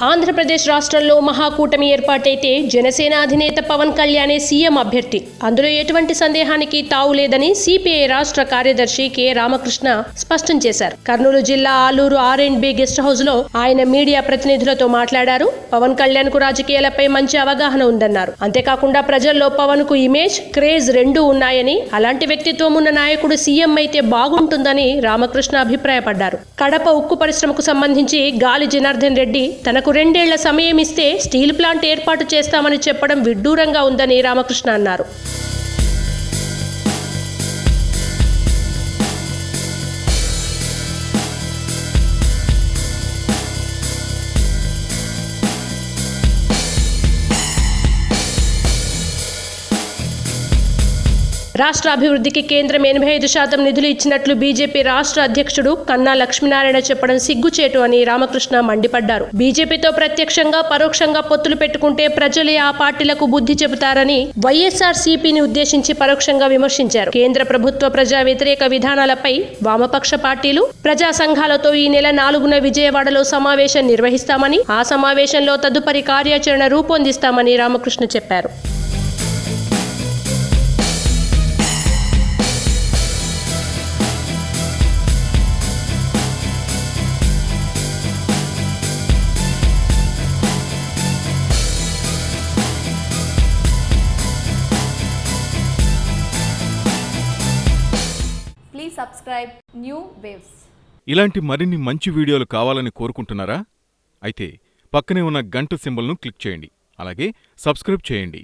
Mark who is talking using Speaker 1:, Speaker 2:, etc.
Speaker 1: ఆంధ్రప్రదేశ్ రాష్ట్రంలో మహాకూటమి ఏర్పాటైతే జనసేన అధినేత పవన్ కళ్యాణే సీఎం అభ్యర్థి. అందులో ఎటువంటి సందేహానికి తావు లేదని సిపిఐ రాష్ట్ర కార్యదర్శి కె రామకృష్ణ స్పష్టం చేశారు. కర్నూలు జిల్లా ఆలూరు R&B గెస్ట్ హౌస్ లో ఆయన మీడియా ప్రతినిధులతో మాట్లాడారు. పవన్ కళ్యాణ్ కు రాజకీయాలపై మంచి అవగాహన ఉందన్నారు. అంతేకాకుండా ప్రజల్లో పవన్ కు ఇమేజ్, క్రేజ్ రెండూ ఉన్నాయని, అలాంటి వ్యక్తిత్వం ఉన్న నాయకుడు సీఎం అయితే బాగుంటుందని రామకృష్ణ అభిప్రాయపడ్డారు. కడప ఉక్కు పరిశ్రమకు సంబంధించి గాలి జనార్దన్ రెడ్డి తనకు 2 ఏళ్ల సమయం ఇస్తే స్టీల్ ప్లాంట్ ఏర్పాటు చేస్తామని చెప్పడం విడ్డూరంగా ఉందని రామకృష్ణ అన్నారు. రాష్ట్ర అభివృద్ధికి కేంద్రం 85% నిధులు ఇచ్చినట్లు బీజేపీ రాష్ట్ర అధ్యక్షుడు కన్నా లక్ష్మీనారాయణ చెప్పడం సిగ్గుచేటు అని రామకృష్ణ మండిపడ్డారు. బీజేపీతో ప్రత్యక్షంగా పరోక్షంగా పొత్తులు పెట్టుకుంటే ప్రజలే ఆ పార్టీలకు బుద్ధి చెబుతారని వైఎస్ఆర్సీపీని ఉద్దేశించి పరోక్షంగా విమర్శించారు. కేంద్ర ప్రభుత్వ ప్రజా వ్యతిరేక విధానాలపై వామపక్ష పార్టీలు, ప్రజా సంఘాలతో ఈ నెల 4న విజయవాడలో సమావేశం నిర్వహిస్తామని, ఆ సమావేశంలో తదుపరి కార్యాచరణ రూపొందిస్తామని రామకృష్ణ చెప్పారు.
Speaker 2: Please subscribe New Waves.
Speaker 3: ఇలాంటి మరిన్ని మంచి వీడియోలు కావాలని కోరుకుంటున్నారా? అయితే పక్కనే ఉన్న గంట సింబల్ను క్లిక్ చేయండి. అలాగే సబ్స్క్రైబ్ చేయండి.